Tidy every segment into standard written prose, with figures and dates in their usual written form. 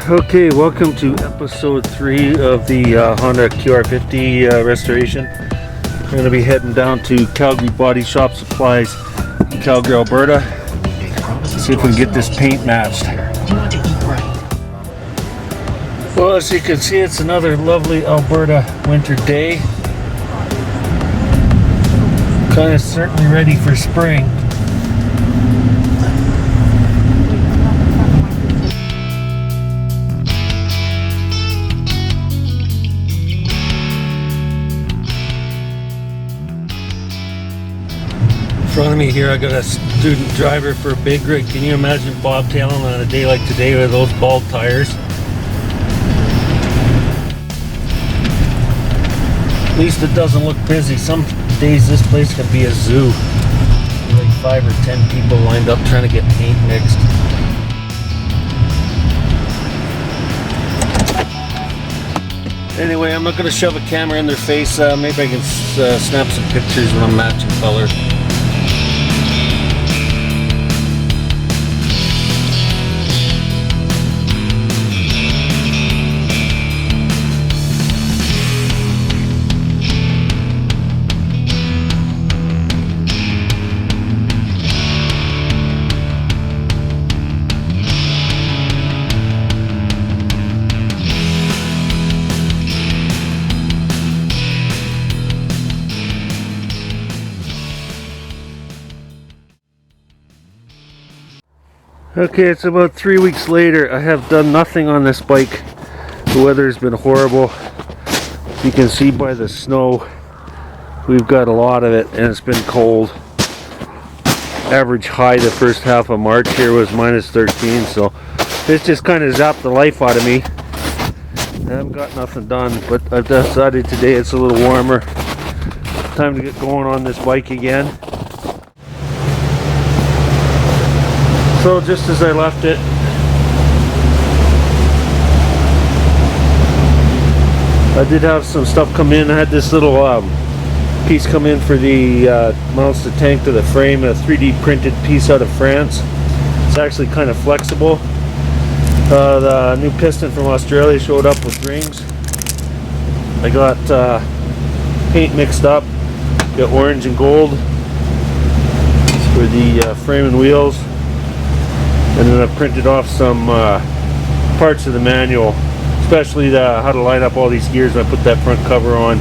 Okay, welcome to episode 3 of the Honda QR50 restoration. We're going to be heading down to Calgary Body Shop Supplies in Calgary, Alberta. See if we can get this paint matched. Well, as you can see, it's another lovely Alberta winter day. Kind of certainly ready for spring. In front of me here, I got a student driver for a big rig. Can you imagine bobtailing on a day like today with those bald tires? At least it doesn't look busy. Some days this place can be a zoo. Like 5 or 10 people lined up trying to get paint mixed. Anyway, I'm not going to shove a camera in their face. Maybe I can snap some pictures when I'm matching color. Okay, it's about 3 weeks later. I have done nothing on this bike. The weather has been horrible. You can see by the snow, we've got a lot of it, and it's been cold. Average high the first half of March here was minus 13, so this just kind of zapped the life out of me. I haven't got nothing done, but I've decided today it's a little warmer. Time to get going on this bike again. So just as I left it, I did have some stuff come in. I had this little piece come in for the mounts the tank to the frame, a 3D printed piece out of France. It's actually kind of flexible. The new piston from Australia showed up with rings. I got paint mixed up, got orange and gold for the frame and wheels. And then I printed off some parts of the manual, especially how to line up all these gears when I put that front cover on,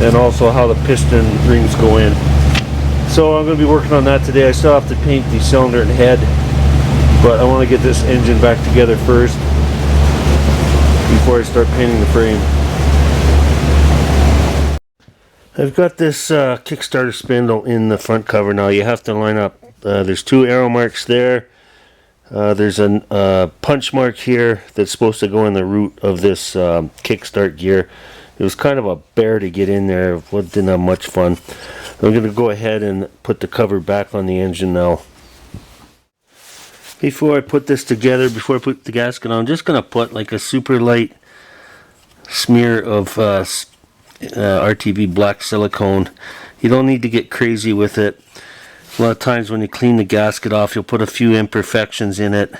and also how the piston rings go in. So I'm going to be working on that today. I still have to paint the cylinder and head, but I want to get this engine back together first before I start painting the frame. I've got this Kickstarter spindle in the front cover now. You have to line up. There's 2 arrow marks there. There's a punch mark here that's supposed to go in the root of this kickstart gear. It was kind of a bear to get in there. Didn't have much fun. I'm going to go ahead and put the cover back on the engine now. Before I put this together, before I put the gasket on, I'm just going to put like a super light smear of RTV black silicone. You don't need to get crazy with it. A lot of times when you clean the gasket off, you'll put a few imperfections in it.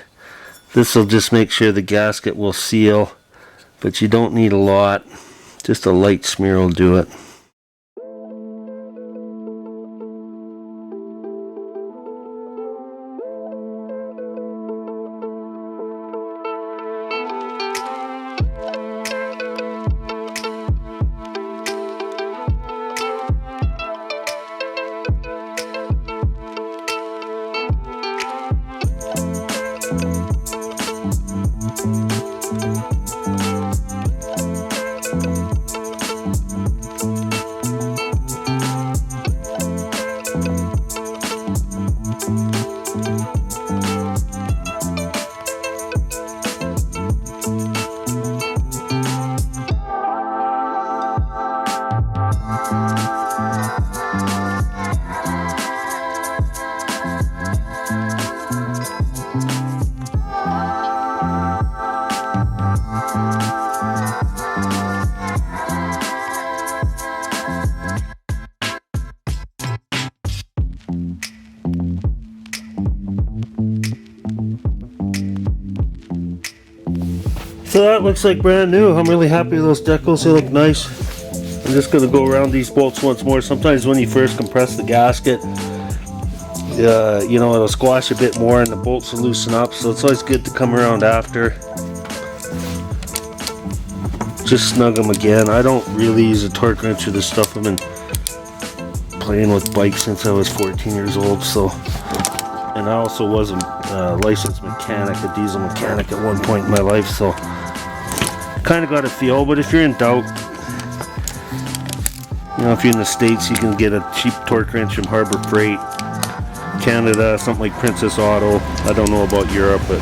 This will just make sure the gasket will seal, but you don't need a lot. Just a light smear will do it. So that looks like brand new. I'm really happy with those decals. They look nice. I'm just going to go around these bolts once more. Sometimes when you first compress the gasket, you know, it'll squash a bit more and the bolts will loosen up. So it's always good to come around after. Just snug them again. I don't really use a torque wrench for this stuff. I've been playing with bikes since I was 14 years old. So, and I also was a licensed mechanic, a diesel mechanic at one point in my life. So kind of got a feel. But if you're in doubt, you know, if you're in the States, you can get a cheap torque wrench from Harbor Freight. Canada, something like Princess Auto. I don't know about Europe, but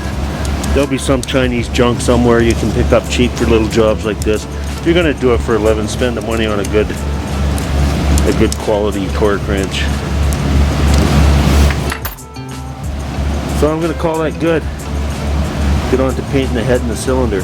there'll be some Chinese junk somewhere you can pick up cheap for little jobs like this. If you're going to do it for a living, spend the money on a good quality torque wrench. So I'm going to call that good. Get on to painting the head and the cylinder.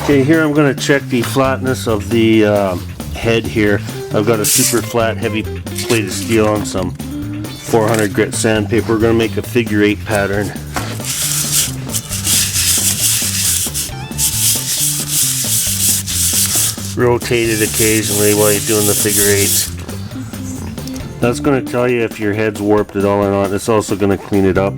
Okay, here I'm going to check the flatness of the head here. I've got a super flat heavy plate of steel on some 400 grit sandpaper. We're going to make a figure 8 pattern. Rotate it occasionally while you're doing the figure 8s. That's going to tell you if your head's warped at all or not. It's also going to clean it up.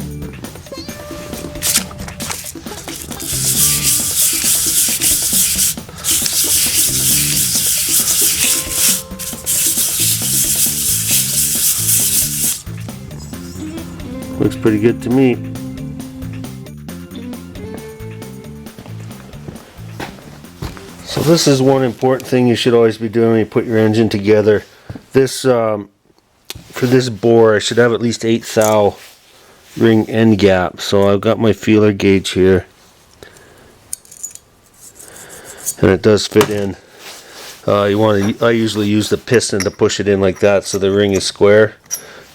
Looks pretty good to me. So this is one important thing you should always be doing when you put your engine together. This for this bore, I should have at least 8 thou ring end gap. So I've got my feeler gauge here, and it does fit in. I usually use the piston to push it in like that, so the ring is square.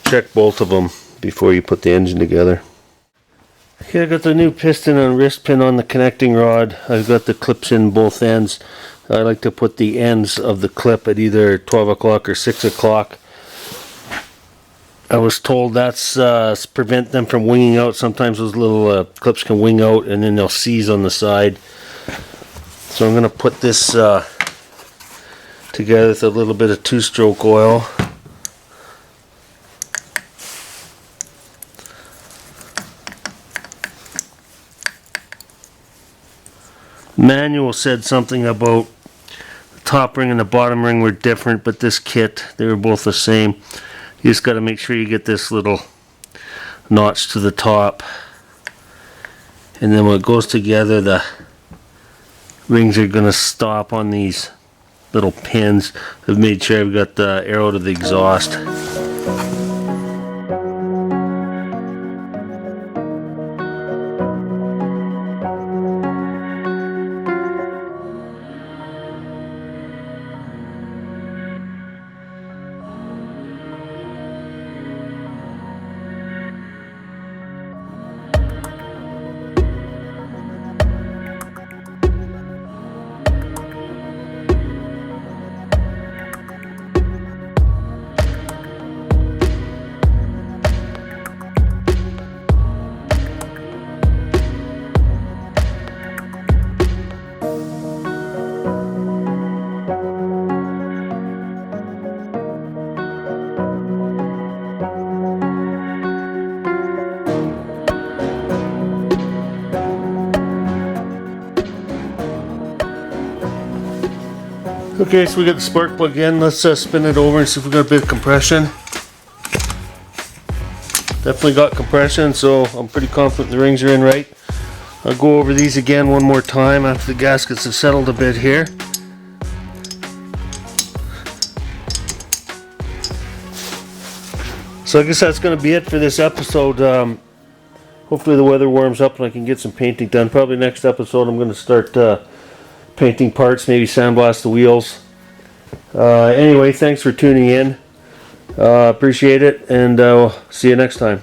Check both of them before you put the engine together. Okay, I got the new piston and wrist pin on the connecting rod. I've got the clips in both ends. I like to put the ends of the clip at either 12 o'clock or 6 o'clock. I was told that's prevent them from winging out. Sometimes those little clips can wing out and then they'll seize on the side. So I'm going to put this together with a little bit of 2-stroke oil. Manual said something about the top ring and the bottom ring were different, but this kit, they were both the same. You just got to make sure you get this little notch to the top, and then when it goes together, the rings are going to stop on these little pins. I've made sure I've got the arrow to the exhaust. Okay, so we got the spark plug in. Let's spin it over and see if we got a bit of compression. Definitely got compression, so I'm pretty confident the rings are in right. I'll go over these again one more time after the gaskets have settled a bit here. So I guess that's going to be it for this episode. Hopefully the weather warms up and I can get some painting done. Probably next episode I'm going to start painting parts, maybe sandblast the wheels. Anyway, thanks for tuning in. Appreciate it, and see you next time.